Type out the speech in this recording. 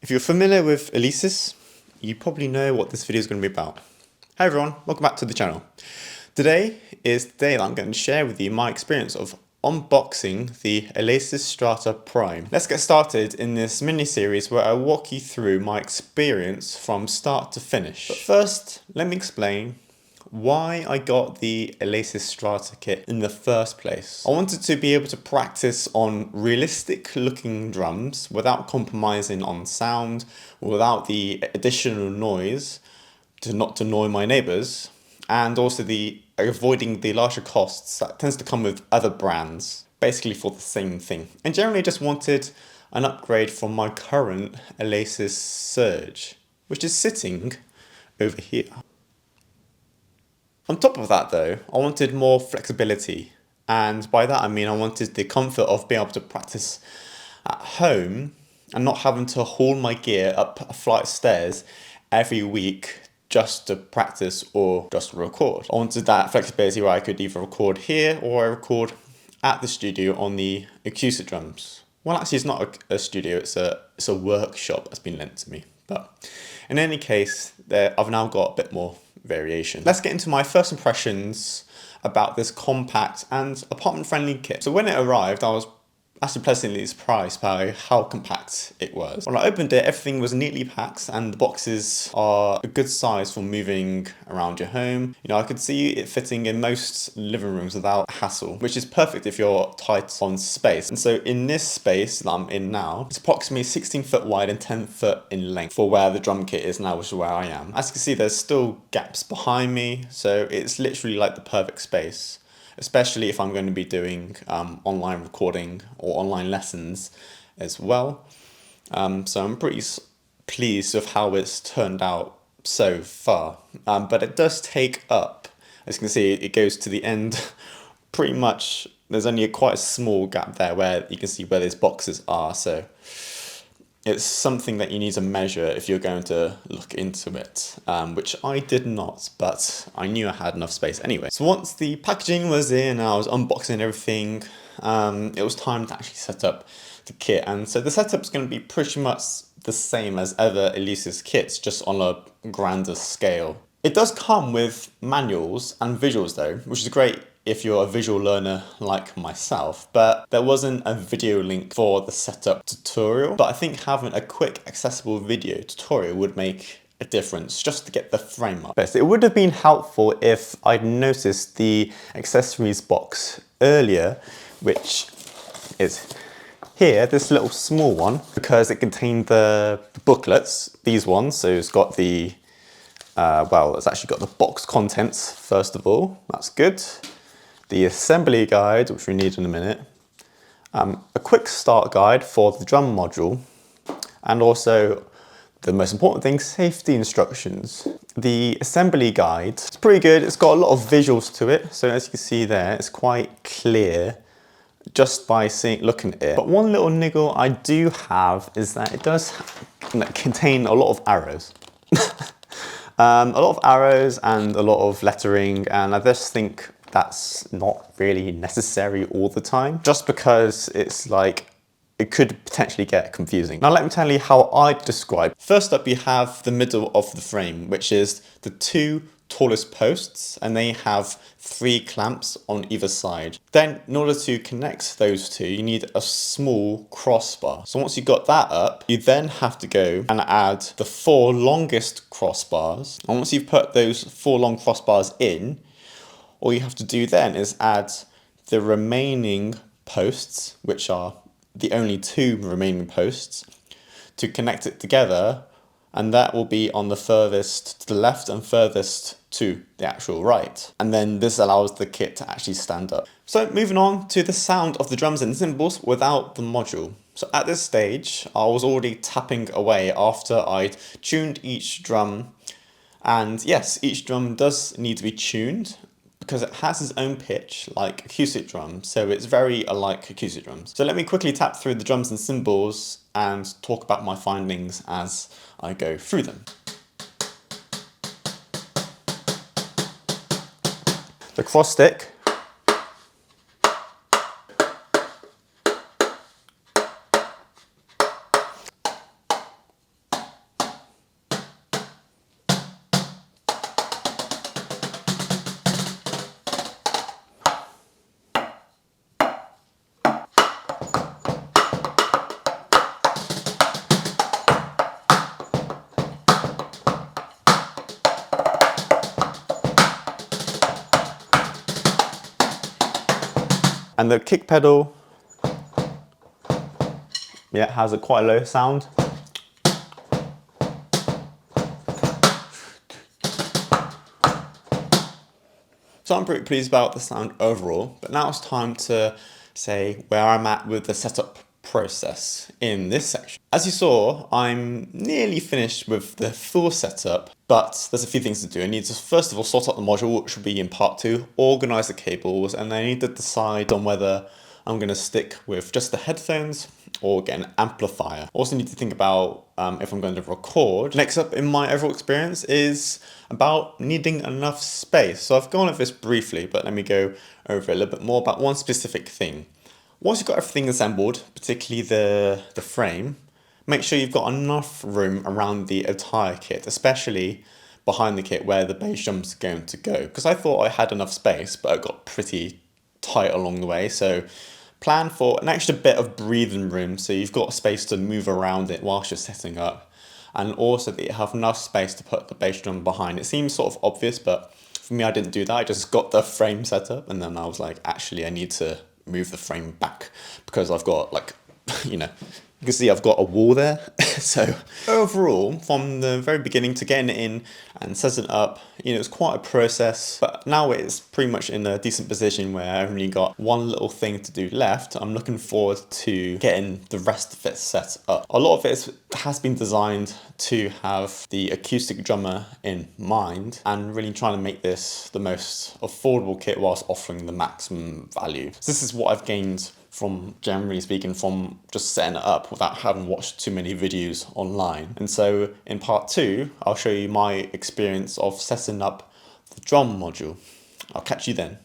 If you're familiar with Alesis, you probably know what this video is going to be about. Hi everyone, welcome back to the channel. Today is the day that I'm going to share with you my experience of unboxing the Alesis Strata Prime. Let's get started in this mini-series where I walk you through my experience from start to finish. But first, let me explain why I got the Alesis Strata kit in the first place. I wanted to be able to practice on realistic looking drums without compromising on sound, without the additional noise to not annoy my neighbours, and also avoiding the larger costs that tends to come with other brands, basically for the same thing. And generally just wanted an upgrade from my current Alesis Surge, which is sitting over here. On top of that though, I wanted more flexibility, and by that I mean I wanted the comfort of being able to practice at home and not having to haul my gear up a flight of stairs every week just to practice or just to record. I wanted that flexibility where I could either record here or I record at the studio on the acoustic drums. Well, actually it's not a studio, it's a workshop that's been lent to me. But in any case, I've now got a bit more variation. Let's get into my first impressions about this compact and apartment-friendly kit. So when it arrived, I was actually pleasantly surprised by how compact it was. When I opened it, everything was neatly packed and the boxes are a good size for moving around your home. You know, I could see it fitting in most living rooms without hassle, which is perfect if you're tight on space. And so in this space that I'm in now, it's approximately 16 foot wide and 10 foot in length for where the drum kit is now, which is where I am. As you can see, there's still gaps behind me, so it's literally like the perfect space, especially if I'm going to be doing online recording or online lessons as well. So I'm pretty pleased with how it's turned out so far. But it does take up, as you can see, it goes to the end pretty much. There's only quite a small gap there where you can see where these boxes are. So it's something that you need to measure if you're going to look into it, which I did not, but I knew I had enough space anyway. So once the packaging was in, I was unboxing everything, it was time to actually set up the kit. And so the setup is going to be pretty much the same as other Alesis kits, just on a grander scale. It does come with manuals and visuals though, which is great if you're a visual learner like myself, but there wasn't a video link for the setup tutorial. But I think having a quick accessible video tutorial would make a difference just to get the frame up. It would have been helpful if I'd noticed the accessories box earlier, which is here, this little small one, because it contained the booklets, these ones. So it's got the, well, it's actually got the box contents first of all, that's good. The assembly guide, which we need in a minute, a quick start guide for the drum module, and also the most important thing, safety instructions. The assembly guide is pretty good. It's got a lot of visuals to it, so as you can see there, it's quite clear just by looking at it. But one little niggle I do have is that it does contain a lot of arrows. A lot of arrows and a lot of lettering, and I just think that's not really necessary all the time, just because it's like, it could potentially get confusing. Now let me tell you how I describe. First up, you have the middle of the frame, which is the two tallest posts, and they have 3 clamps on either side. Then in order to connect those two, you need a small crossbar. So once you've got that up, you then have to go and add the 4 longest crossbars. And once you've put those 4 long crossbars in, all you have to do then is add the remaining posts, which are the only 2 remaining posts, to connect it together, and that will be on the furthest to the left and furthest to the actual right. And then this allows the kit to actually stand up. So moving on to the sound of the drums and cymbals without the module. So at this stage, I was already tapping away after I'd tuned each drum. And yes, each drum does need to be tuned, because it has its own pitch like acoustic drums, so it's very alike acoustic drums. So let me quickly tap through the drums and cymbals and talk about my findings as I go through them. The cross stick And the kick pedal, yeah, has a quite low sound. So I'm pretty pleased about the sound overall, but now it's time to say where I'm at with the setup process in this section. As you saw, I'm nearly finished with the full setup, but there's a few things to do. I need to first of all sort out the module, which will be in part 2, organize the cables, and then I need to decide on whether I'm going to stick with just the headphones or get an amplifier. Also need to think about if I'm going to record. Next up in my overall experience is about needing enough space. So I've gone over this briefly, but let me go over a little bit more about one specific thing. Once you've got everything assembled, particularly the frame, make sure you've got enough room around the entire kit, especially behind the kit where the bass drum's going to go. Because I thought I had enough space, but it got pretty tight along the way. So plan for an extra bit of breathing room so you've got space to move around it whilst you're setting up. And also that you have enough space to put the bass drum behind. It seems sort of obvious, but for me, I didn't do that. I just got the frame set up and then I was like, actually, I need to move the frame back because I've got like, you know, you can see I've got a wall there. So overall, from the very beginning to getting it in and setting it up, you know, it's quite a process, but now it's pretty much in a decent position where I've only got one little thing to do left. I'm looking forward to getting the rest of it set up. A lot of it has been designed to have the acoustic drummer in mind and really trying to make this the most affordable kit whilst offering the maximum value. So this is what I've gained from, generally speaking, from just setting it up without having watched too many videos online. And so in part 2, I'll show you my experience of setting up the drum module. I'll catch you then.